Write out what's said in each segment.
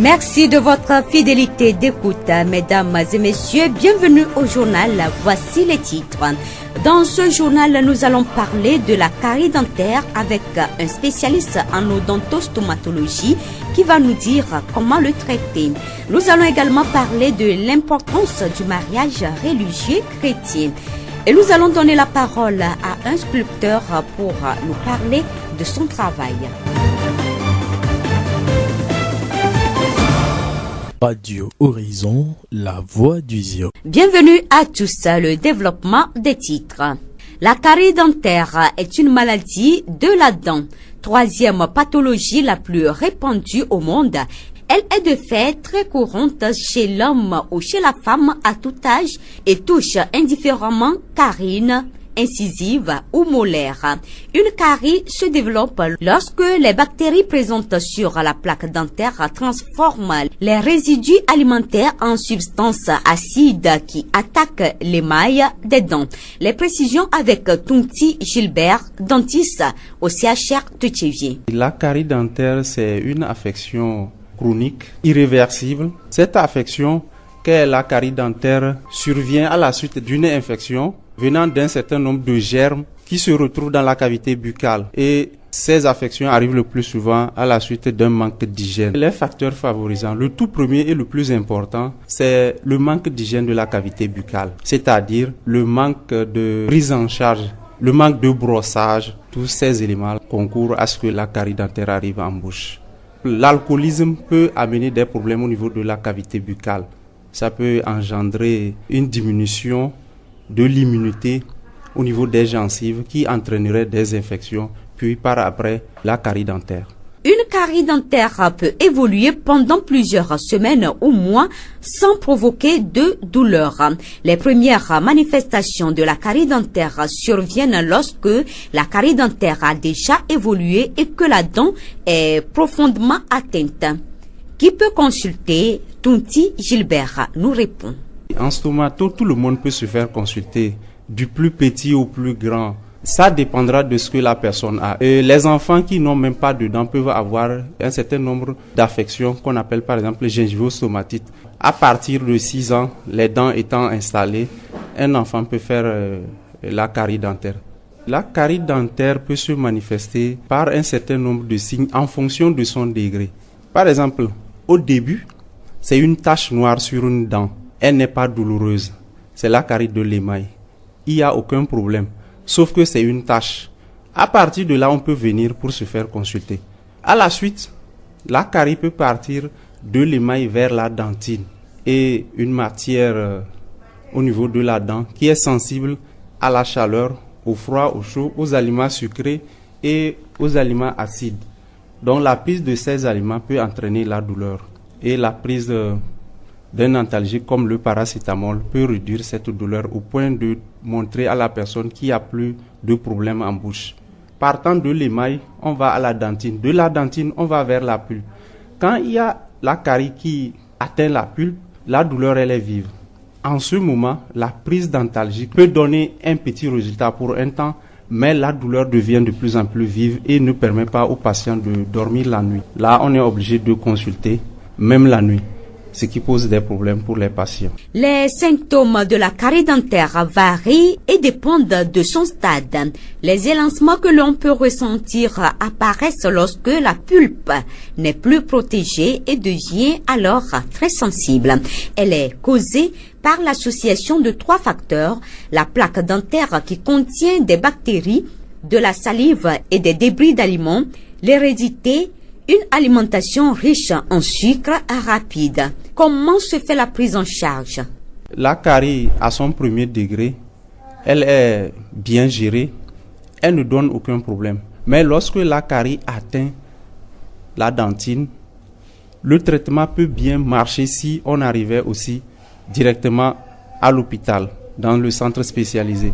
Merci de votre fidélité d'écoute, mesdames et messieurs. Bienvenue au journal. Voici les titres. Dans ce journal, nous allons parler de la carie dentaire avec un spécialiste en odontostomatologie qui va nous dire comment le traiter. Nous allons également parler de l'importance du mariage religieux chrétien. Et nous allons donner la parole à un sculpteur pour nous parler de son travail. Radio Horizon, la voix du Zio. Bienvenue à tous, le développement des titres. La carie dentaire est une maladie de la dent, troisième pathologie la plus répandue au monde. Elle est de fait très courante chez l'homme ou chez la femme à tout âge et touche indifféremment carine, incisive ou molaire. Une carie se développe lorsque les bactéries présentes sur la plaque dentaire transforment les résidus alimentaires en substances acides qui attaquent l'émail des dents. Les précisions avec Tunti Gilbert, dentiste au CHR de Tchévier. La carie dentaire, c'est une affection chronique, irréversible. Cette affection, qu'est la carie dentaire, survient à la suite d'une infection venant d'un certain nombre de germes qui se retrouvent dans la cavité buccale. Et ces affections arrivent le plus souvent à la suite d'un manque d'hygiène. Les facteurs favorisants, le tout premier et le plus important, c'est le manque d'hygiène de la cavité buccale, c'est-à-dire le manque de prise en charge, le manque de brossage. Tous ces éléments concourent à ce que la carie dentaire arrive en bouche. L'alcoolisme peut amener des problèmes au niveau de la cavité buccale. Ça peut engendrer une diminution de l'immunité au niveau des gencives qui entraînerait des infections, puis par après la carie dentaire. Une carie dentaire peut évoluer pendant plusieurs semaines ou mois sans provoquer de douleur. Les premières manifestations de la carie dentaire surviennent lorsque la carie dentaire a déjà évolué et que la dent est profondément atteinte. Qui peut consulter? Tunti Gilbert nous répond. En stomato, tout le monde peut se faire consulter, du plus petit au plus grand. Ça dépendra de ce que la personne a. Et les enfants qui n'ont même pas de dents peuvent avoir un certain nombre d'affections qu'on appelle par exemple gingivostomatite. À partir de 6 ans, les dents étant installées, un enfant peut faire la carie dentaire. La carie dentaire peut se manifester par un certain nombre de signes en fonction de son degré. Par exemple, au début, c'est une tache noire sur une dent. Elle n'est pas douloureuse. C'est la carie de l'émail. Il n'y a aucun problème. Sauf que c'est une tache. À partir de là, on peut venir pour se faire consulter. À la suite, la carie peut partir de l'émail vers la dentine et une matière au niveau de la dent qui est sensible à la chaleur, au froid, au chaud, aux aliments sucrés et aux aliments acides. Donc la prise de ces aliments peut entraîner la douleur et la prise d'un antalgique comme le paracétamol peut réduire cette douleur au point de montrer à la personne qu'il n'y a plus de problème en bouche. Partant de l'émail, on va à la dentine. De la dentine, on va vers la pulpe. Quand il y a la carie qui atteint la pulpe, la douleur elle est vive. En ce moment, la prise d'antalgique peut donner un petit résultat pour un temps, mais la douleur devient de plus en plus vive et ne permet pas aux patients de dormir la nuit. Là, on est obligé de consulter, même la nuit, ce qui pose des problèmes pour les patients. Les symptômes de la carie dentaire varient et dépendent de son stade. Les élancements que l'on peut ressentir apparaissent lorsque la pulpe n'est plus protégée et devient alors très sensible. Elle est causée par l'association de 3 facteurs: la plaque dentaire qui contient des bactéries, de la salive et des débris d'aliments, l'hérédité, une alimentation riche en sucre rapide. Comment se fait la prise en charge? La carie à son premier degré, elle est bien gérée, elle ne donne aucun problème. Mais lorsque la carie atteint la dentine, le traitement peut bien marcher si on arrivait aussi directement à l'hôpital, dans le centre spécialisé.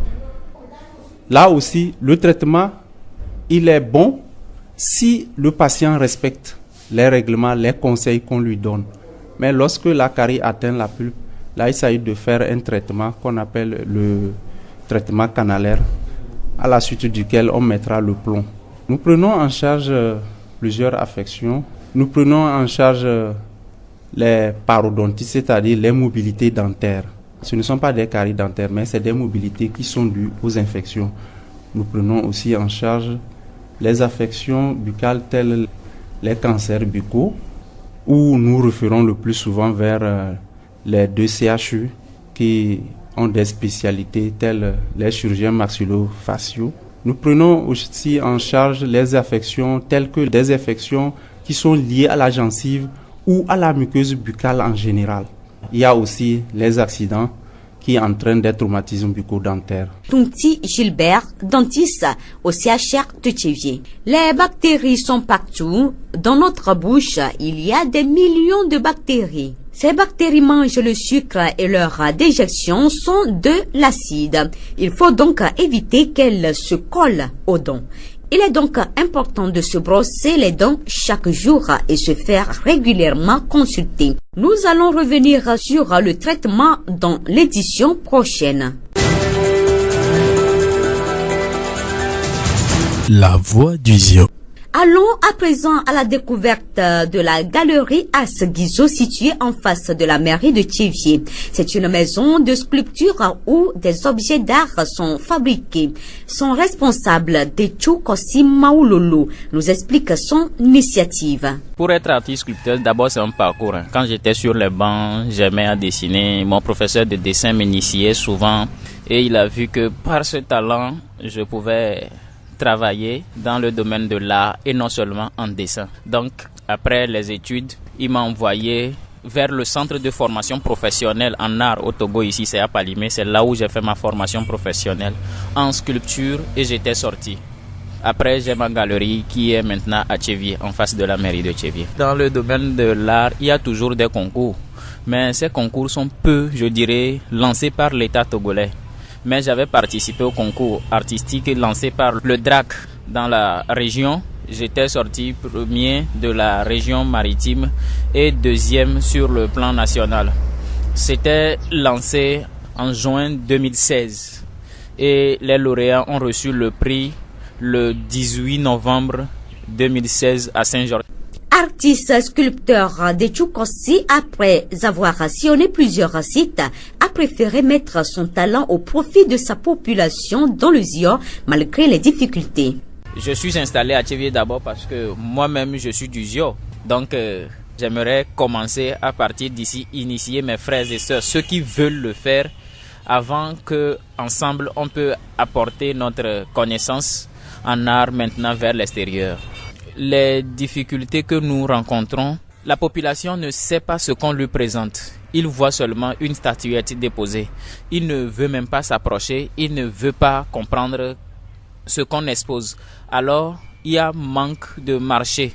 Là aussi, le traitement, il est bon si le patient respecte les règlements, les conseils qu'on lui donne. Mais lorsque la carie atteint la pulpe, là, il s'agit de faire un traitement qu'on appelle le traitement canalaire, à la suite duquel on mettra le plomb. Nous prenons en charge plusieurs affections. Nous prenons en charge les parodontites, c'est-à-dire les mobilités dentaires. Ce ne sont pas des caries dentaires, mais c'est des mobilités qui sont dues aux infections. Nous prenons aussi en charge les affections buccales telles les cancers buccaux, où nous référons le plus souvent vers les 2 CHU qui ont des spécialités telles les chirurgiens maxillofaciaux. Nous prenons aussi en charge les affections telles que des infections qui sont liées à la gencive ou à la muqueuse buccale en général. Il y a aussi les accidents qui entraînent des traumatismes bucco-dentaires. Tunti Gilbert, dentiste au CHR de Tchéviers. Les bactéries sont partout. Dans notre bouche, il y a des millions de bactéries. Ces bactéries mangent le sucre et leurs déjections sont de l'acide. Il faut donc éviter qu'elles se collent aux dents. Il est donc important de se brosser les dents chaque jour et se faire régulièrement consulter. Nous allons revenir sur le traitement dans l'édition prochaine. La voix du Zion. Allons à présent à la découverte de la galerie As Guizo située en face de la mairie de Tchéviers. C'est une maison de sculpture où des objets d'art sont fabriqués. Son responsable, Dechu Kosi Maoulolo, nous explique son initiative. Pour être artiste sculpteur, d'abord c'est un parcours. Quand j'étais sur les bancs, j'aimais à dessiner. Mon professeur de dessin m'initiait souvent et il a vu que par ce talent, je pouvais travailler dans le domaine de l'art et non seulement en dessin. Donc, après les études, il m'a envoyé vers le centre de formation professionnelle en art au Togo, ici c'est à Palimé. C'est là où j'ai fait ma formation professionnelle en sculpture et j'étais sorti. Après, j'ai ma galerie qui est maintenant à Tchéviers, en face de la mairie de Tchéviers. Dans le domaine de l'art, il y a toujours des concours. Mais ces concours sont peu, je dirais, lancés par l'État togolais. Mais j'avais participé au concours artistique lancé par le DRAC dans la région. J'étais sorti premier de la région maritime et deuxième sur le plan national. C'était lancé en juin 2016 et les lauréats ont reçu le prix le 18 novembre 2016 à Saint-Georges. Artiste sculpteur de Tchoukossi, après avoir sillonné plusieurs sites, a préféré mettre son talent au profit de sa population dans le Zio, malgré les difficultés. Je suis installé à Tchéviers d'abord parce que moi-même je suis du Zio. Donc j'aimerais commencer à partir d'ici, initier mes frères et sœurs, ceux qui veulent le faire, avant que ensemble on peut apporter notre connaissance en art maintenant vers l'extérieur. Les difficultés que nous rencontrons, la population ne sait pas ce qu'on lui présente. Il voit seulement une statuette déposée. Il ne veut même pas s'approcher, il ne veut pas comprendre ce qu'on expose. Alors, il y a manque de marché.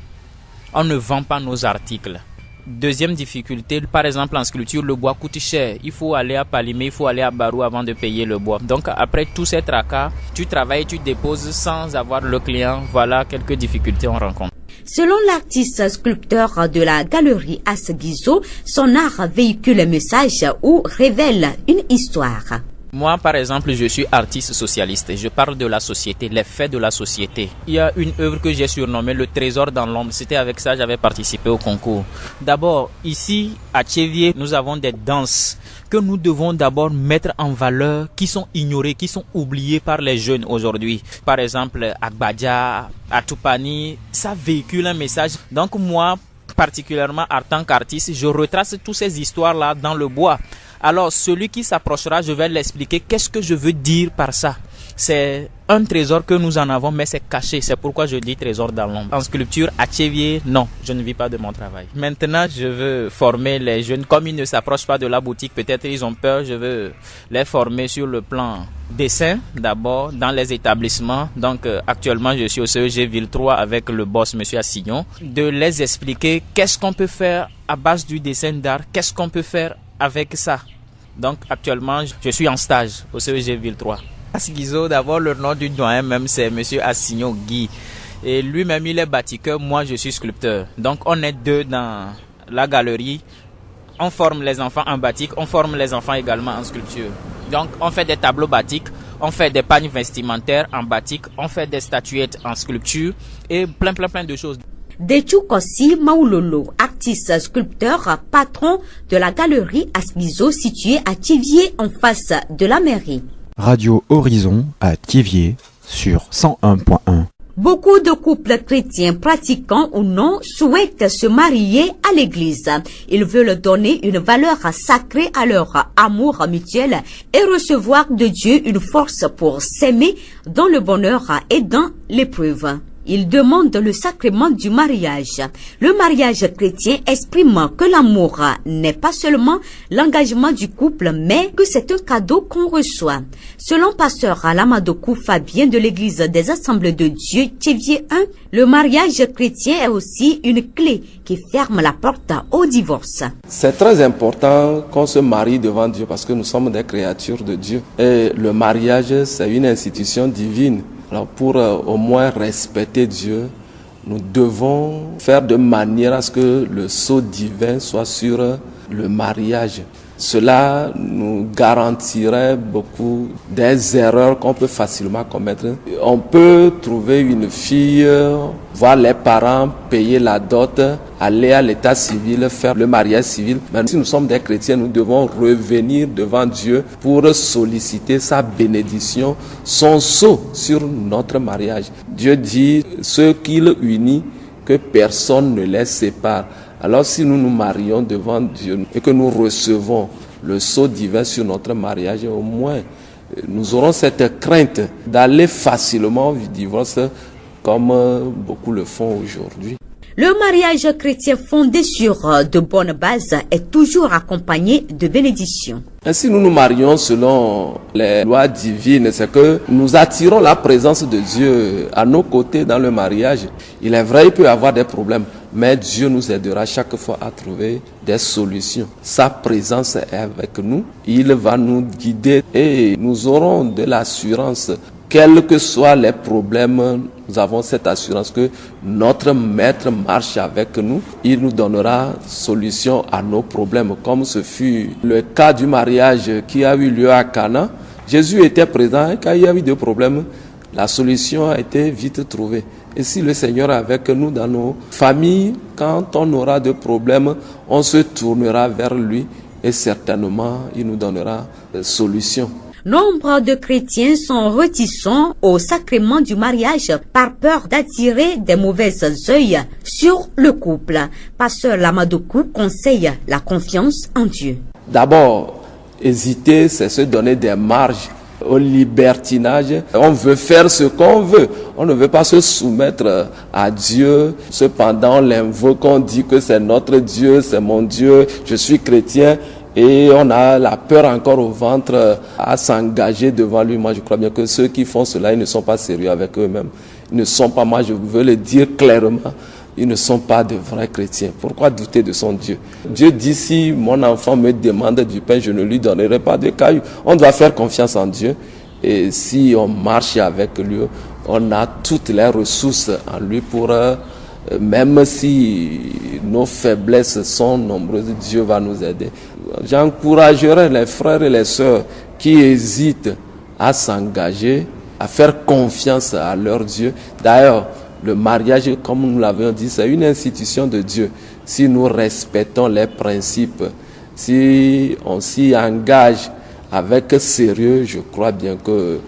On ne vend pas nos articles. Deuxième difficulté, par exemple en sculpture, le bois coûte cher. Il faut aller à Palimé, il faut aller à Barou avant de payer le bois. Donc après tous ces tracas, tu travailles, tu déposes sans avoir le client. Voilà quelques difficultés on rencontre. Selon l'artiste sculpteur de la galerie As Guizo, son art véhicule un message ou révèle une histoire. Moi, par exemple, je suis artiste socialiste. Je parle de la société, les faits de la société. Il y a une œuvre que j'ai surnommée Le Trésor dans l'ombre. C'était avec ça que j'avais participé au concours. D'abord, ici, à Tchéviers, nous avons des danses que nous devons d'abord mettre en valeur, qui sont ignorées, qui sont oubliées par les jeunes aujourd'hui. Par exemple, Agbadja, Atoupani, ça véhicule un message. Donc moi, particulièrement en tant qu'artiste, je retrace toutes ces histoires-là dans le bois. Alors, celui qui s'approchera, je vais l'expliquer qu'est-ce que je veux dire par ça. C'est un trésor que nous en avons, mais c'est caché. C'est pourquoi je dis trésor dans l'ombre. En sculpture, à Tchéviers, non, je ne vis pas de mon travail. Maintenant, je veux former les jeunes. Comme ils ne s'approchent pas de la boutique, peut-être ils ont peur, je veux les former sur le plan dessin, d'abord, dans les établissements. Donc, actuellement, je suis au CEG Ville 3 avec le boss, monsieur Assignon. De les expliquer qu'est-ce qu'on peut faire à base du dessin d'art, qu'est-ce qu'on peut faire avec ça. Donc actuellement, je suis en stage au CEG Ville 3. As Guizo, d'abord le nom du doyen même c'est monsieur Assignon Guy. Et lui-même il est bâtisseur, moi je suis sculpteur. Donc on est deux dans la galerie. On forme les enfants en batik, on forme les enfants également en sculpture. Donc on fait des tableaux batiks, on fait des pagnes vestimentaires en batik, on fait des statuettes en sculpture et plein de choses. Dechukosi Maulolo, artiste sculpteur, patron de la galerie Asbizo située à Thiviers en face de la mairie. Radio Horizon à Thiviers sur 101.1. Beaucoup de couples chrétiens pratiquants ou non souhaitent se marier à l'église. Ils veulent donner une valeur sacrée à leur amour mutuel et recevoir de Dieu une force pour s'aimer dans le bonheur et dans l'épreuve. Ils demandent le sacrement du mariage. Le mariage chrétien exprime que l'amour n'est pas seulement l'engagement du couple, mais que c'est un cadeau qu'on reçoit. Selon pasteur Lamadokou Fabien de l'église des Assemblées de Dieu, Thiviers 1, le mariage chrétien est aussi une clé qui ferme la porte au divorce. C'est très important qu'on se marie devant Dieu parce que nous sommes des créatures de Dieu. Et le mariage, c'est une institution divine. Alors pour au moins respecter Dieu, nous devons faire de manière à ce que le sceau divin soit sur le mariage. Cela nous garantirait beaucoup des erreurs qu'on peut facilement commettre. On peut trouver une fille, voir les parents payer la dot, aller à l'état civil, faire le mariage civil. Mais si nous sommes des chrétiens, nous devons revenir devant Dieu pour solliciter sa bénédiction, son sceau sur notre mariage. Dieu dit, ce qu'il unit, que personne ne les sépare. Alors si nous nous marions devant Dieu et que nous recevons le sceau divin sur notre mariage, au moins nous aurons cette crainte d'aller facilement au divorce comme beaucoup le font aujourd'hui. Le mariage chrétien fondé sur de bonnes bases est toujours accompagné de bénédictions. Si nous nous marions selon les lois divines, c'est que nous attirons la présence de Dieu à nos côtés dans le mariage. Il est vrai, il peut y avoir des problèmes, mais Dieu nous aidera chaque fois à trouver des solutions. Sa présence est avec nous, il va nous guider et nous aurons de l'assurance. Quels que soient les problèmes, nous avons cette assurance que notre maître marche avec nous. Il nous donnera solution à nos problèmes, comme ce fut le cas du mariage qui a eu lieu à Cana. Jésus était présent et quand il y a eu des problèmes, la solution a été vite trouvée. Et si le Seigneur est avec nous dans nos familles, quand on aura des problèmes, on se tournera vers lui et certainement il nous donnera des solutions. Nombre de chrétiens sont réticents au sacrement du mariage par peur d'attirer des mauvais œils sur le couple. Pasteur Lamadokou conseille la confiance en Dieu. D'abord, hésiter, c'est se donner des marges au libertinage. On veut faire ce qu'on veut. On ne veut pas se soumettre à Dieu. Cependant, on l'invoque, on dit que c'est notre Dieu, c'est mon Dieu, je suis chrétien. Et on a la peur encore au ventre à s'engager devant lui. Moi, je crois bien que ceux qui font cela, ils ne sont pas sérieux avec eux-mêmes. Ils ne sont pas, moi, je veux le dire clairement, ils ne sont pas de vrais chrétiens. Pourquoi douter de son Dieu? Dieu dit, si mon enfant me demande du pain, je ne lui donnerai pas de cailloux. On doit faire confiance en Dieu. Et si on marche avec lui, on a toutes les ressources en lui pour... même si nos faiblesses sont nombreuses, Dieu va nous aider. J'encouragerai les frères et les sœurs qui hésitent à s'engager, à faire confiance à leur Dieu. D'ailleurs, le mariage, comme nous l'avons dit, c'est une institution de Dieu. Si nous respectons les principes, si on s'y engage avec sérieux, je crois bien que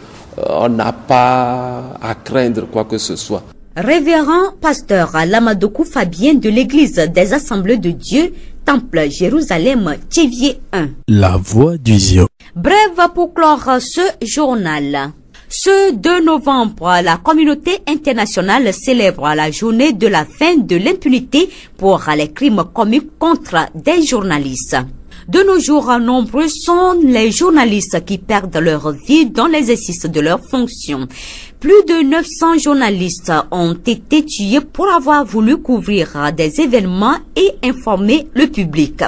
on n'a pas à craindre quoi que ce soit. Révérend pasteur Lamadokou Fabien de l'église des Assemblées de Dieu, Temple Jérusalem, Thiviers 1. La voix du Zion. Bref pour clore ce journal. Ce 2 novembre, la communauté internationale célèbre la journée de la fin de l'impunité pour les crimes commis contre des journalistes. De nos jours, nombreux sont les journalistes qui perdent leur vie dans l'exercice de leurs fonctions. Plus de 900 journalistes ont été tués pour avoir voulu couvrir des événements et informer le public.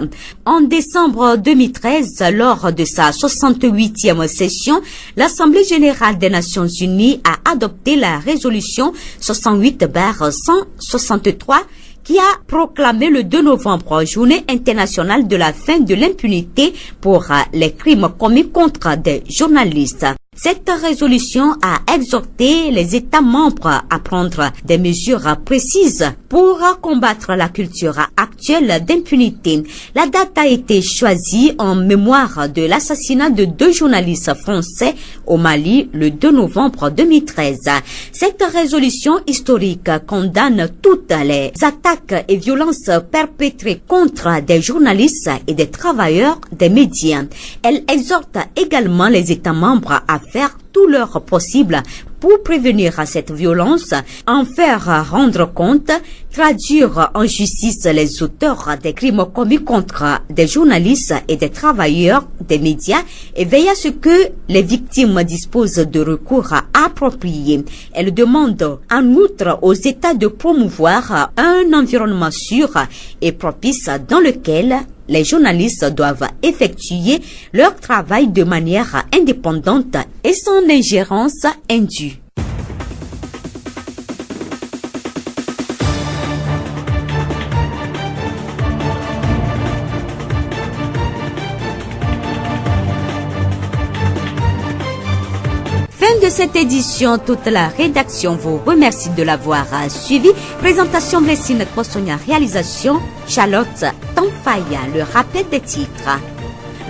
En décembre 2013, lors de sa 68e session, l'Assemblée générale des Nations unies a adopté la résolution 68/163 qui a proclamé le 2 novembre Journée internationale de la fin de l'impunité pour les crimes commis contre des journalistes. Cette résolution a exhorté les États membres à prendre des mesures précises pour combattre la culture actuelle d'impunité. La date a été choisie en mémoire de l'assassinat de 2 journalistes français au Mali le 2 novembre 2013. Cette résolution historique condamne toutes les attaques et violences perpétrées contre des journalistes et des travailleurs des médias. Elle exhorte également les États membres à faire tout leur possible pour prévenir cette violence, en faire rendre compte, traduire en justice les auteurs des crimes commis contre des journalistes et des travailleurs des médias et veiller à ce que les victimes disposent de recours appropriés. Elle demande en outre aux États de promouvoir un environnement sûr et propice dans lequel les journalistes doivent effectuer leur travail de manière indépendante et sans ingérence indue. Fin de cette édition, toute la rédaction vous remercie de l'avoir suivi. Présentation Blessine Kosonia, réalisation Charlotte Tanfaya, le rappel des titres.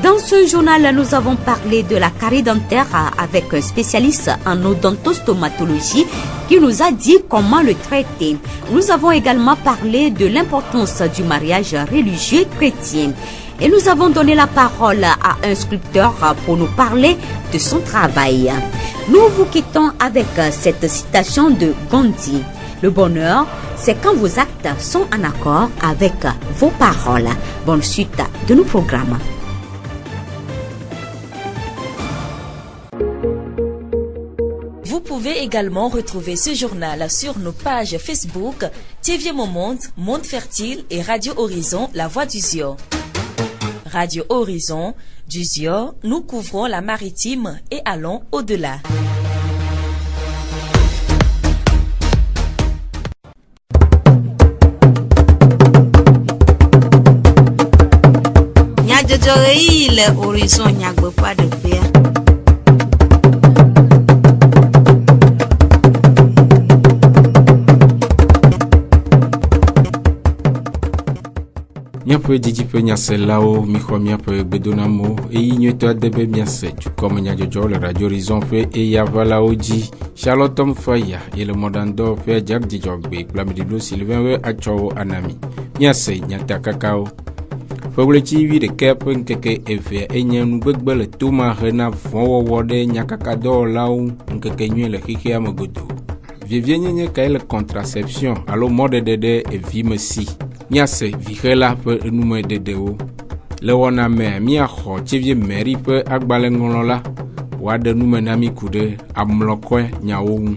Dans ce journal, nous avons parlé de la carie dentaire avec un spécialiste en odontostomatologie qui nous a dit comment le traiter. Nous avons également parlé de l'importance du mariage religieux chrétien. Et nous avons donné la parole à un sculpteur pour nous parler de son travail. Nous vous quittons avec cette citation de Gandhi. Le bonheur, c'est quand vos actes sont en accord avec vos paroles. Bonne suite de nos programmes. Vous pouvez également retrouver ce journal sur nos pages Facebook, TV Mon Monde, Monde Fertile et Radio Horizon, La Voix du Zion. Radio Horizon, du Zion, nous couvrons la maritime et allons au-delà. Le Horizon nyagbe pas de paix. Miape didi pe nyase lao mikro miape bedonamo e inyeto adebe miase tu comme nyajojo le Radio Horizon pe e yavala oji Charlotte Faya et le modando pe Jack Dijogbe Plamidilo Sylvain we acho anami miase nyata kakao Foglechi wi de kepen keke eve enye nu gbegbe le toma rena fon wode nyakakado lao nkeke nyu le kike amagodo vivie nyenye ka le contraception alo mode dede e vimesi miase vihela pe enume dedeo le wona me mia xɔ tsivie meri pe agbale ŋlɔ la wade nume na mi kude amlɔkɔe nyawo ŋu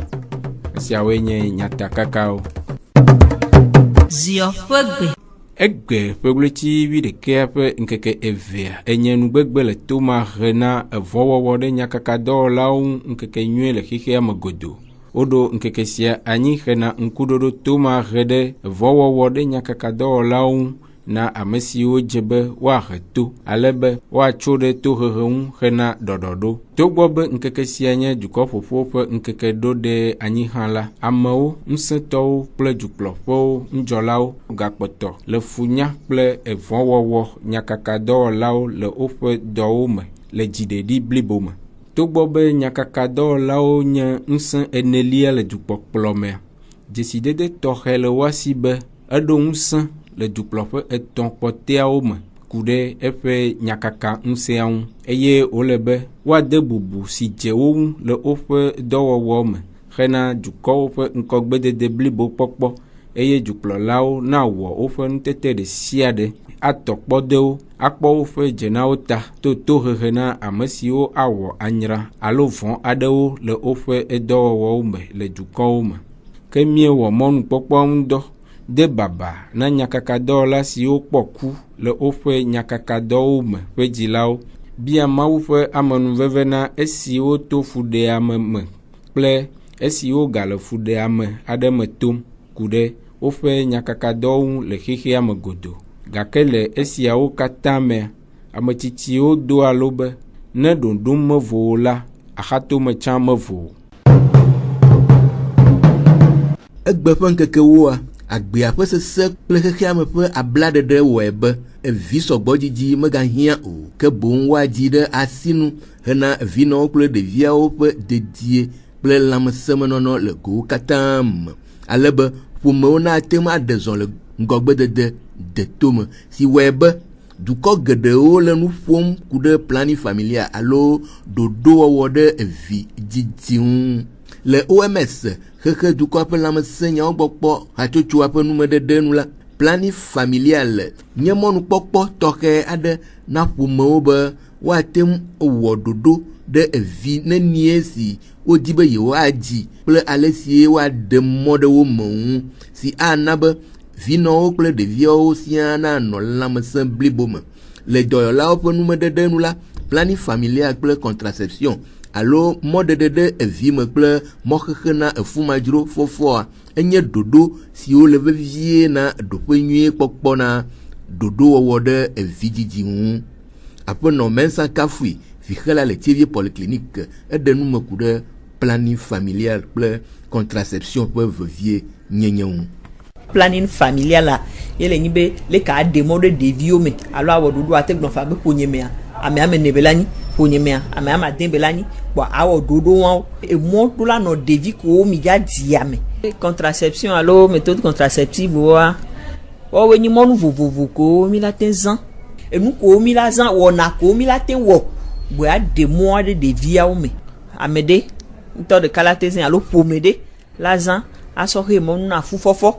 esiawoe nye nyatakakawo Zio ƒe egbe ƒegbleti wi ɖekea ƒe nkeke evea enye nugbegbe le toma hena evɔwɔwɔ ɖe nyakakadɔwɔlawo ŋu nkeke nyuie le xexea me godo woɖo nkeke sia anyi hena ŋkuɖoɖo toma he ɖe evɔwɔwɔ ɖe nyakakadɔwɔlawo ŋu na ame siwo dze be woahe to ale be woatso ɖe tohehe ŋu hena ɖɔɖɔɖo togbɔ be nkeke sia nye dukɔ ƒoƒo ƒe nkeke ɖo ɖe anyi hã la amewo ŋusẽtɔwo kple dukplɔƒewo ŋudzɔlawo gakpɔtɔ le funya kple evɔwɔwɔ nyakakadɔwɔlawo le woƒe dɔwo me le dziɖeɖi blibo me togbɔ be nyakakadɔwɔlawo nye ŋusẽ enelia le dukpɔkplɔ mea dzesidede tɔxɛ le woasi be eɖo ŋusẽ le dukplɔƒe etɔ̃ kpɔtɛawo me ku ɖe eƒe nyakaka ŋusẽa ŋu eye wole be woade bubu si dze wo ŋu le woƒe dɔwɔwɔ me hena dukɔwo ƒe ŋkɔgbedede blibo kpɔkpɔ eye dukplɔlawo nawɔ woƒe nutete ɖe sia ɖe atɔ kpɔdewo akpɔ woƒe dzenawo ta to tohehe na ame siwo awɔ anyra alo vɔ̃ aɖewo le woƒe dɔwɔwɔwo me le dukɔwo me ke miewɔ mɔnukpɔkpɔ ŋu dɔ de baba na nyakakadɔwɔla siwo kpɔ ku le woƒe nyakakadɔwo me ƒe dzilawo bia Mawu ƒe amenuveve na esiwo to fuɖeame me kple esiwo gale fuɖeame aɖe me tom ku ɖe woƒe nyakakadɔwo ŋu le xexea me godo gake le esiawo katã mea ametsitsiwo do alo be ne ɖoɖom mevo la axatome tsã me vo. Egbe ƒe ŋkekewoa, agbea ƒe sese kple xexea me ƒe ablaɖeɖe wɔe be evi sɔgbɔdzidzi megahiã o, ke boŋ woadzi ɖe asinu hena evinɔwo kple ɖeviawo ƒe dedie kple lãmesemenɔnɔ le gowo katã me, ale be ƒomewo nate ŋu aɖe zɔ le ŋgɔgbedede detome si wɔe be dukɔ geɖewo le nu ƒom ku ɖe planning familial alo ɖoɖowɔwɔ ɖe evi dzidzi ŋu. Le OMS xexe dukɔ ƒe lãmesenyawo gbɔkpɔ hatsotsoa ƒe numeɖeɖe nu la, planning familial nye mɔnukpɔkpɔ tɔxɛ aɖe na ƒomewo be woate ŋu wɔ ɖoɖo ɖe evi nenie si wodi be yewoadzi kple ale si woaɖe mɔ ɖe wo me ŋu si ana be vinɔwo kple ɖeviawo siaa nanɔ lãmesẽ blibo me. Le dɔyɔlawo ƒe numeɖeɖe nu la, planning familial kple contraception alo mɔɖeɖe ɖe evi me kple mɔxexe na efumadzro fɔfɔa enye ɖoɖo siwo le vevie na ɖoƒe nyuie kpɔkpɔ na ɖoɖowɔwɔ ɖe evi dzidzi ŋu. Aƒenɔ Mensa Kafui, vixela le Tievie Polyclinique, eɖe nume ku ɖe planning familial kple contraception ƒe vevie nyenye ŋu. Planning familial la yele nyi be le ka de mɔ ɖe ɖeviwo me alo awɔ ɖoɖo ate gblɔ be ƒonye mea ame ne be la nyi ƒonye mea ame de be la nyi bon awɔ ɖoɖo wawo emɔ to la nɔ ɖevi ko mi ga dzia me. Contraception alo méthode contraceptive wa wɔwoe nyi mɔnu vovovo ko mi la te zã enu ko mi la zã wɔna ko mi la te wɔ bo ya de mɔ ɖe ɖeviawo me. Ame ɖe ŋutɔ ɖeka la te zã alo ƒome ɖe la zã asɔxe mɔnu na fufɔfɔ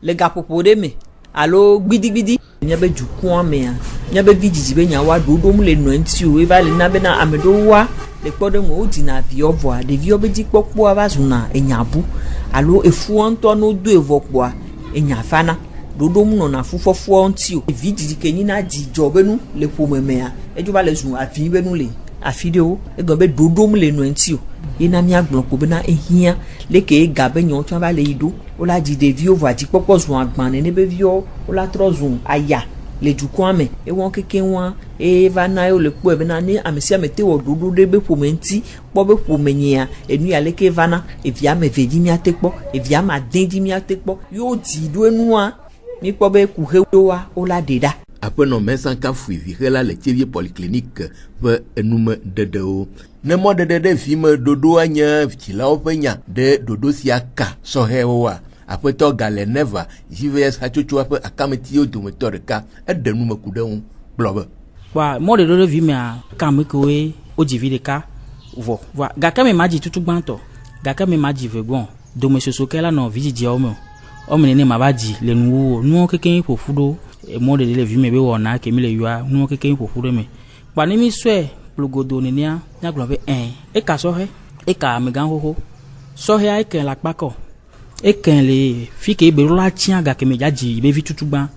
le gaƒoƒo ɖe me alo gbidigbidi miabe dukɔa mea miabe vidzidzi be nyawa ɖoɖom le nɔ ŋuti o eva le na bena ame ɖewo wa le kpɔ ɖe me wodzina viwo vɔa ɖeviwo be dzikpɔkpɔa va zuna enyabu alo efua ŋutɔ no do evɔ kpɔa enya fana ɖoɖom nɔna fufɔfɔa ŋuti o. Vidzidzi ke nyina dzidzɔ be nu le ƒome mea edzo va le zu avi be nu le afi ɖewo egɔme be ɖoɖom le nɔ ŋuti o. Yena miagblɔ ko bena ehia leke ega be nyawo tsã va le yi ɖo wola dzi ɖeviwo vɔ adzikpɔkpɔ zu agbane ne be viwo wola trɔ zu aya le dukɔa me ewɔ keke wa eva na yo le kpɔe bena ne ame sia ame te wɔ ɖoɖo ɖe be ƒome ŋuti kpɔ be ƒome nyea enu ya leke va na evia me ve dzi miate kpɔ evia me ade dzi miate kpɔ yo dzi ɖo enua mi kpɔ be kuhewoa wola ɖe ɖa. Aƒenɔ Mensa Kafui, vixela le Tievie Polyclinique ƒe enume ɖeɖewo. Ne mɔɖeɖe ɖe vi me ɖoɖoa nye dzilawo ƒe nya ɖe ɖoɖo sia ka sɔhɛwoa, aƒetɔ Gale Neva, JVS hatsotsoa ƒe akametiwo dometɔ ɖeka, eɖe nume ku ɖe ŋu gblɔ be. Wa mɔɖeɖe ɖe vi mea kame kewoe wodzi vi ɖeka vɔ. Wa gake me ma dzi tutu gbãtɔ, gake me ma dzi vegbɔn. Dome soso ke la nɔ vidzidziawo me. Ɔme nene ma va dzi le nuwo nuwo keke ƒoƒu ɖo. Mɔɖeɖe le vi me be wɔna ke mi le yoa nuwo keke ƒoƒu ɖe me. Kpa ne mi sɔe plogodo nenea nyagblɔ be eka sɔhɛ eka amegã xoxo sɔhɛa eke le akpakɔ eke le fi ke be la tia gake me dzadzi be vi tutugba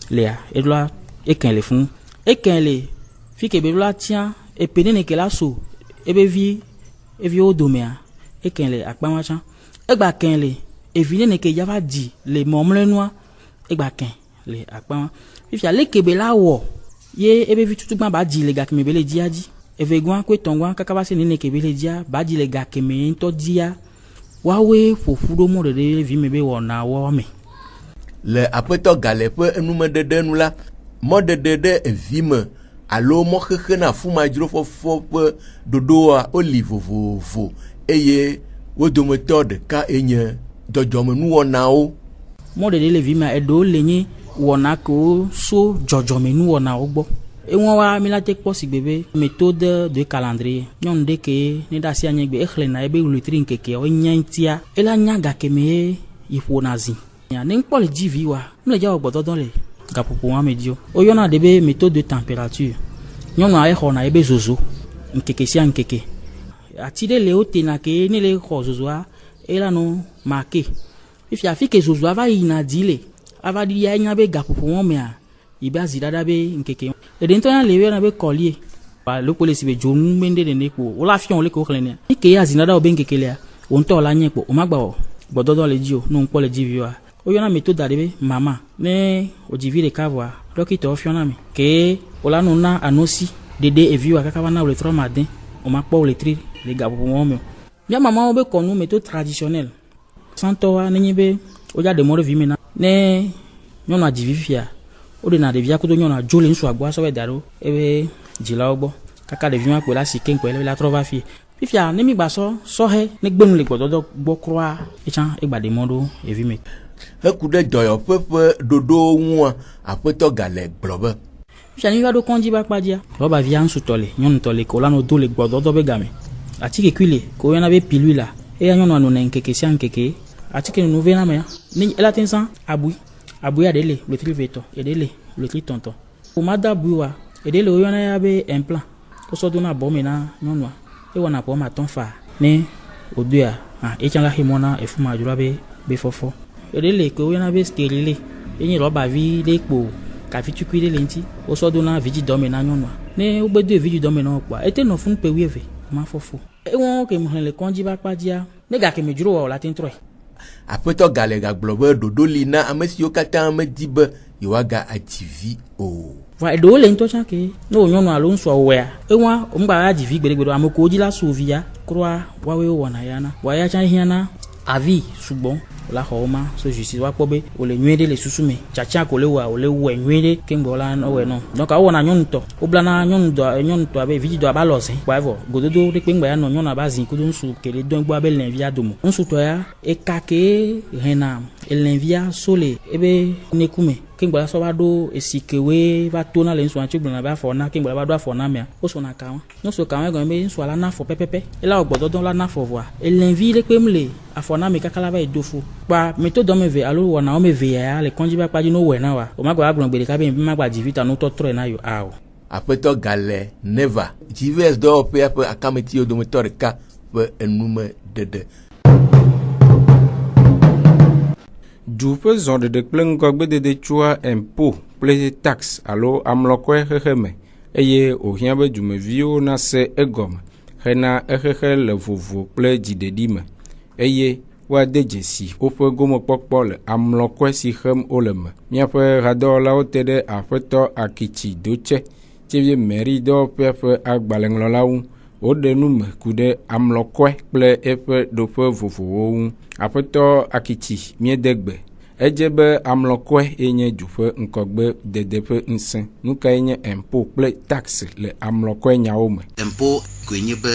lea eɖoa eke le fun eke le fi ke be la tia epene ne ke la so ebe vi evio domea eke le akpama tsa egba ken le evi ne ke java di le mɔmlenoa egba ken le akpama fifia leke be la wɔ ye ebe vi tutugba ba di le gake me be le dia di eve gwa ko tongwa kaka ba se nene ke be le dia ba di le gake me ntɔ dia wawe ƒoƒu ɖo mɔɖeɖe vi me be wɔna wɔ me. Le aƒetɔ Gale ƒe enumeɖeɖe nu la, mɔɖeɖe ɖe evi me alo mɔxexe na fumadzrofɔfɔ ƒe ɖoɖoa woli vovovo eye wo dometɔ ɖeka enye dzɔdzɔmenuwɔnawo. Mɔɖeɖe le vi me eɖewo le nye wɔna ko so dzɔdzɔmenuwɔnawo gbɔ. Eŋua mi la te kpɔ sigbe be méthode de calendrier nyɔnu ɖe ke ne ɖe asi anyigbe exlẽna ebe wletri ŋkeke wonya ŋutia ela nya gake me yi ƒona zi. Ne ŋkpɔ le dzivi wa mle dza wɔ gbɔdɔdɔ le gaƒoƒo wa me dio. Woyɔna ɖe be méthode de température. Nyɔnua exɔna ebe zozo ŋkeke sia ŋkeke. Ati ɖe le wotena ke ne le xɔ zozoa ela no marqué. Fifia fi ke zozoa va yina dzi le ava ɖi ya nya be gaƒoƒo wa mea ibe azi dada be nkeke eɖentɔ ya le yɔna be kɔlie ba loko le si be dzonu mende de ne kpo wola fiɔn le ko xlẽnea ike azi dada wo be nkeke lea wo ŋutɔ la nye kpo o magba o gbɔdɔdɔ le dzi o no ŋkpɔ le dzi vi wa o yɔna méthode de be mama ne o dzi vi ɖeka vɔa dɔkitɔ fiɔna me ke o la no na anosi dede evi wa kaka va na wole trɔ ma de o ma kpɔ wole tri les gars pour moi bien maman on be konnu méthode traditionnelle sans toi ni be o ja de mo revi mena ne nyɔnu adivifia o de na devia ko do nyɔnu adzole nsu agboa so be daro e be dzila ogbo kaka devi ma pe la si kenko ele la trova fie fifia ne mi gba so he ne gbenu le gbododo gbo kroa e chan e gba de modo evi me heku de doyoƒe ƒe ɖoɖo ŋu aƒetɔ gale gblɔ be fifia ni va do kɔndzi ba kpadia roba via nsu tɔle nyɔnu tɔle ko la no do le gbododo be game atike kuile ko yana be pilui la e ya nyɔnu anu ne nkeke sia nkeke atike no vena me ni ela tensan abui adele le tri veto edele le tri tonton o mada buwa edele o yana ya be implant ko so do na bo me na nyɔnua e wana po ma ton fa ne odua e chan la himona e fuma jura be fofo edele ko yana be sterile e ni roba vi le po ka fi tukui le nti o so do na viji do me na nyɔnua ne o be do viji do me na okwa ete no fun pe wieve ma fofo e won ke mo le konji ba padia ne ga ke me juro wa la tin troi aƒetɔ gale gagblɔ be ɖoɖo li na ame siwo katã medi be yewoaga adzivi o. va eɖewo le ŋutɔ tsã ke ne wo nyɔnu alo ŋusua wɔa ewa womgba adzivi gbeɖegbeɖe ame ko dzi la so via kroa woawoe wɔna ya na wa ya tsã hiã avi sugbɔ la xɔwo ma so justice wa kpɔ be wòle nyuie ɖe le susu me tsatsia ko le wɔa wòle wɔe nyuie ɖe kemgbe la wɔe nɔ donc awɔna nyɔnutɔ woblana nyɔnutɔ abe vidzi dɔ aba lɔ zẽ kpa evɔ gododo ɖe kpemgbe ya nɔ nyɔnu aba zĩ kudo ŋusu ke le dɔn gbɔ abe lɛnvia dome ŋusutɔ ya eka ke hena elɛnvia so le ebe nekume kemgbe la sɔ va ɖo esi kewoe va tona le ŋusua tso gblɔna be afɔ na kemgbe la va ɖo afɔ na mea wosɔna kawa nyɔnso kawa gɔme be ŋusua la na afɔ pɛpɛpɛ ela wɔ gbɔdɔdɔ la na afɔ vɔa elɛnvi ɖe kpem le afɔ na me kaka la va yi do fo kpa méthode me ve alo wɔna wo me ve ya le kɔndzi ba kpadzi no wɔe na wa o ma gba gblɔ gbe ɖeka be mi ma gba dzi vita no tɔtrɔe na yo awo aƒetɔ gale neva GVS dɔwɔƒea ƒe akametiwo dometɔ ɖeka ƒe enume ɖeɖe du ƒe zɔɖeɖe kple ŋgɔgbedede tsoa impôt kple tax alo amlɔkɔe xexe me eye wòhiã be dumeviwo nase egɔme hena exexe le vovo kple dziɖeɖi me eye woade dzesi woƒe gomekpɔkpɔ le amlɔkɔe si xem wole me. Míaƒe hadɔwɔlawo te ɖe aƒetɔ Akitsi Dotse Tivie Meri dɔwɔƒea ƒe agbalẽŋlɔlawo ŋu. Woɖe nu me ku ɖe amlɔkɔe kple eƒe ɖoƒe vovovowo ŋu. Aƒetɔ Akitsi miede gbe edze be amlɔkɔe enye du ƒe ŋkɔgbe dede ƒe ŋusẽ. Nu kae nye impôt kple taxe le amlɔkɔe nyawo me? Impôt koe nye be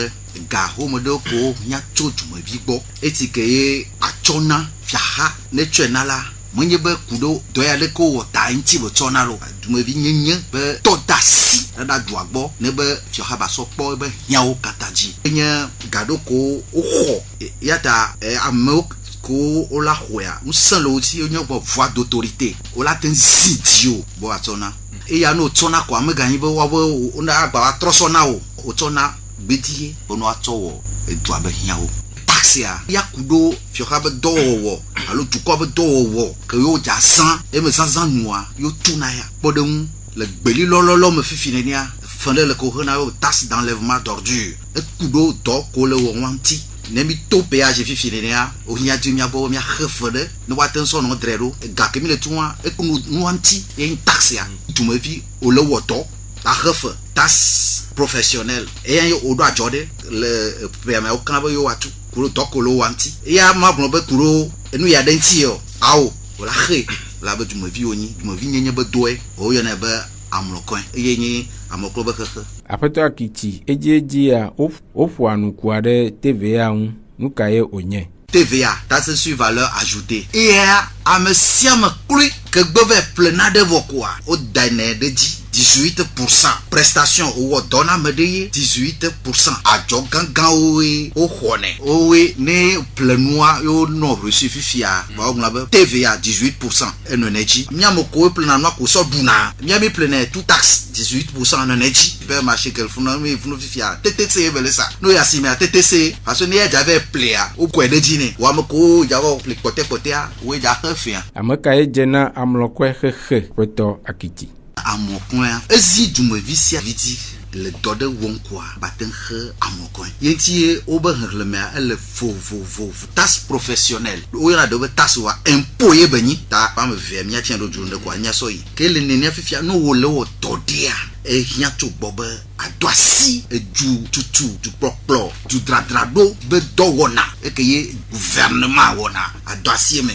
ga home ɖe ko miatso dumevi gbɔ eti ke ye atsɔna fiaha ne tsɔe na la menye be ku ɖo dɔ ya ɖe ko wɔ ta ŋuti be tsɔna ɖo dumevi nyenye be tɔda si ɖaɖa dua gbɔ ne be fiaha ba sɔ kpɔ be hiãwo katã dzi enye ga ɖo ko woxɔ ya ta amewo ko wola xɔa ŋusẽ le wo si wonye gbɔ voix d'autorité wola te zi di o bo atsɔna eya no tsɔna ko ame ganyi be woabe wona agba wa trɔsɔna o wotsɔna gbedie bono atsɔ wɔ edua be hiãwo taxia ya ku ɖo fiaha be dɔwɔwɔ alo dukɔ be dɔwɔwɔ ke yo dza zã eme zãzã nua yo tuna ya kpɔɖeŋu le gbeli lɔlɔlɔ me fifi nenia fɛnɛ le ko hena yo taxe d'enlèvement d'ordure eku ɖo dɔ ko le wɔ ŋuti ne mi to péage fifi nenia o hiã di mia bo mia xe fe ɖe ne wa te ŋsɔ nɔ dre ɖo gake mi le tua ekunu ŋuti ye taxia dumevi o le wɔtɔ ahefe taxe professionnel eya ye o do adzɔ ɖe le pɛmɛ o kan be yo watu kuro dɔkolo wanti eya ma gblɔ be kuro enu ya ɖe ŋti o awo o la xe la be dumevi wonyi dumevi nye be doe o yɔnɛ be amlɔkɔe eye nye amlɔkɔ be xexe. Aƒetɔ Akitsi edzia woƒoa nukua ɖe TVA ŋu nu ka ye wònye? TVA, taxe sur valeur ajoutée. Eya ame sia me kloe ke gbe ve plena ɖe vɔ koa o da nɛ ɖe dzi 18%. Prestation o dɔna me ɖe ye 18%. Adzɔ gãgãwoe o xɔnɛ owe ne plenua yo nɔ reçu fifia ba o gblɔ be TVA 18% enɔnɛ dzi. Miame koe plena nua ko sɔ ɖuna miame plena tout taxe 18% enɔnɛ dzi. Be marché kel funa mi funu fifia TTC bele sa no ya si me TTC parce que ne ya jave plea o ko ɖe dzi ne wa me ko jawo pli kpɔtɛkpɔtɛa o ja xefia. Ame ka ye dzena amlɔkɔe xexe ƒetɔ Akitsi? Amlɔkɔe ezi dumevi sia vidi le dɔ ɖe wɔm koa bate xe amlɔkɔe yeti o be xexlemea ele vovovo taxe professionnel o yɔna ɖe be taxe wa impôt ye benyi ta ame ve miatia ɖo dzro ɖe koa nya sɔ yi ke le nenia fifia no wo le wo dɔ ɖea ehiã tso gbɔ be adoasi edu tutu du kplɔkplɔ du dradraɖo be dɔ wɔna eke ye gouvernement wɔna adoasi me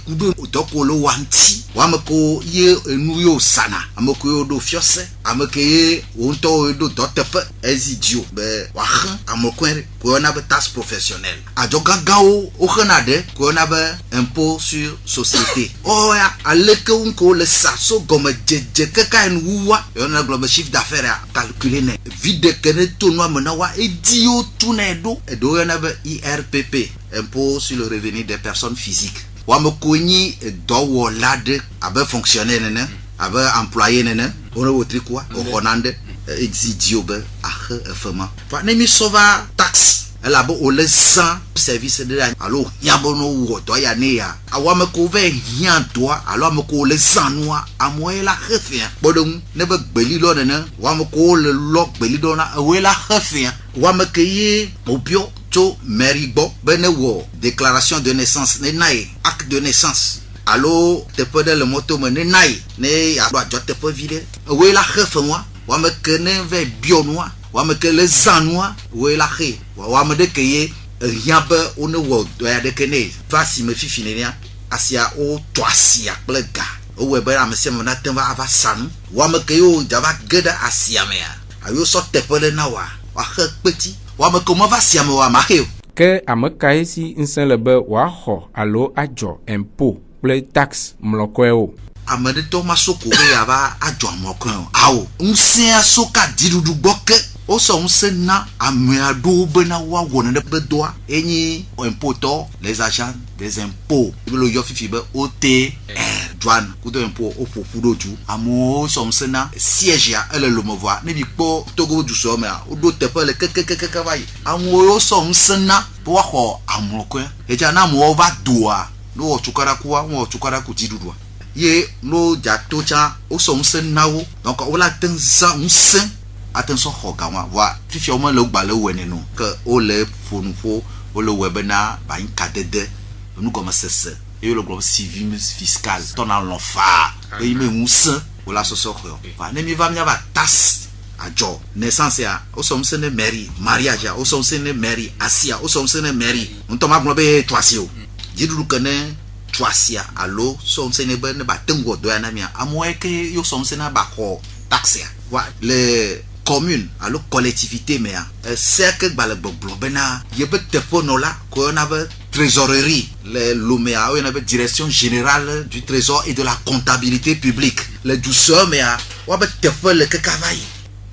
kudo dɔko le wa ŋuti wame ko ye enu yo sana ame ko yo do fiose ame ke ye wo ŋutɔ wo do dɔteƒe ezidio be waxe ame ko yɔna be taxe professionnelle adzɔgãgãwo woxena ɖe ko yɔna be impôt sur société oya aleke ŋko le sa so gɔmedzedze keka enuwuwa yɔna gblɔ be chiffre d'affaires a calculer ne vide kene to noa me na wa edi yo tu ne do edo yɔna be IRPP impôt sur le revenu des personnes physiques wame ko nyi dɔwɔla ɖe abe fonctionnaire nene abe employé nene wone wotri koa oxɔna ɖe exidio be axe efema fa ne mi sɔva taxe ela be ole zã service de alo hiãbe no wɔ dɔ ya ne ya awame ko ve hiã dɔa alo ame ko le zã nua amoe la xefia kpɔɖeŋu ne be gbelilɔ nene wame ko le lɔ gbelilɔ na ewoe la xefia wame ke ye obio tso mairie gbɔ be ne wɔ déclaration de naissance ne nae acte de naissance alo teƒe ɖe le moto me ne nae ne alo adzɔteƒe vi ɖe ewoe la xefe nua wame ke ne ve biɔ nua wame ke le zã nua woe la xe wame ɖe ke ye hiã be wone wɔ dɔya ɖeke ne va si me fifi nenia asia wo tɔ asia kple ga wowɔe be ame sia me nate va ava sa nu wame ke yo dzava ge ɖe asia mea ayo sɔ teƒe ɖe na wa waxe kpeti wame ke me va sia me wa maxe o ke ame kae si ŋusẽ le be woaxɔ alo adzɔ impôt kple taxe mlɔkɔewo ame ɖe tɔ ma so ko be yava adzɔ mlɔkɔe o awo ŋusẽa so ka dziɖuɖu gbɔ ke wosɔ ŋusẽ na ame aɖewo bena woawɔ nene be dɔa enye impôtɔ les agents des impôts ebile yɔ fifi be OTR douane kudo impôt woƒoƒu ɖo dzu amewo sɔ ŋusẽ na siègea ele lomevɔa ne mi kpɔ Togo dusɔ mea woɖo teƒe le kekekeke va yi amewo sɔ ŋusẽ na be woaxɔ amlɔkɔe edza na amewo va doa ne wɔ tsukɔɖakua wɔ tsukɔɖaku dziɖuɖua ye no dzato tsã wosɔ ŋusẽ na wo donc wola te zã ŋusẽ attention xɔgawa wa fifia wo le gbale wene no ke o le ƒonuƒo o le webe na ba nka dede nu gɔme sese e le gblɔ civisme fiscal tɔna lɔfa e me ŋusẽ o la sɔsɔ xɔ va ne mi va miava taxe adzɔ naissance ya o sɔ ŋusẽ ne mairie mariage ya o sɔ ŋusẽ ne mairie asia o sɔ ŋusẽ ne mairie ŋutɔ ma gblɔ be toasi o dziɖuɖu ke ne toasia alo sɔ ŋusẽ ne be ne ba te ŋu wɔ dɔ ya na mia amewo ke yo sɔ ŋusẽ na ba xɔ taxe ya wa le commune alo collectivité mea seke gbale gbɔgblɔ bena yebe teƒe nɔ la ko yɔna be trésorerie le lomea o yɔna be direction générale du trésor et de la comptabilité publique le dusɔ mea woabe teƒe le keka va yi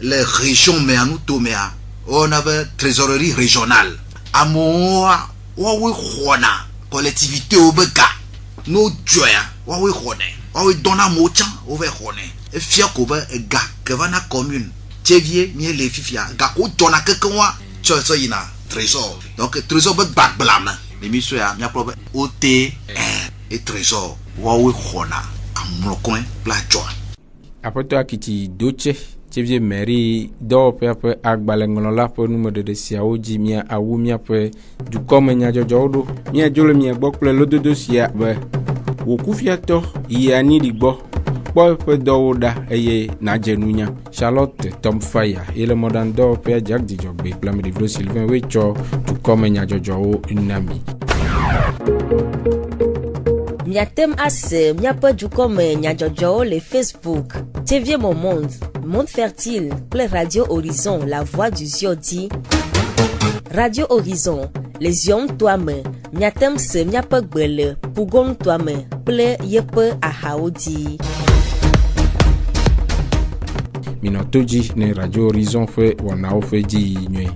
le région mea nuto mea o yɔna be trésorerie régionale amewoa woawoe xɔna collectivité wo be ga no dzɔya woawoe xɔnɛ woawoe dɔna amewo tsã wove xɔnɛ efia ko be ega ke va na commune Tchevie mi le fifia gako dona keke wa so yina trésor donc trésor be gbagblame le mi so ya mi apro be OTR et trésor wa we khona amlokon bla joa apoto akiti doche Tchevie mairie do pe agbalengolo la po numéro de sia oji mi awu mi pe du comme nya jojo do mi ajolo mi gbo ple lododo sia be wo kufiato yani digbo kpɔ ƒe dɔwo ɖa eye nadze nunya Charlotte Tom Fire ele mɔɖaŋu dɔwɔƒea Jack Dzidzɔgbe kple ameɖevlo Sylvain woe tsɔ dukɔme nyadzɔdzɔwo na mi. Miatem ase miaƒe dukɔme nyadzɔdzɔwo le Facebook Tchevie Monde, Monde Fertile kple Radio Horizon La Voix du Ziodi. Radio Horizon le zion toame miatem se miaƒe gbe le Pugon toame kple yeƒe ahawo dzi. Minɔto dzi ne Radio Horizon ƒe wɔnawo ƒe dzi nyuie.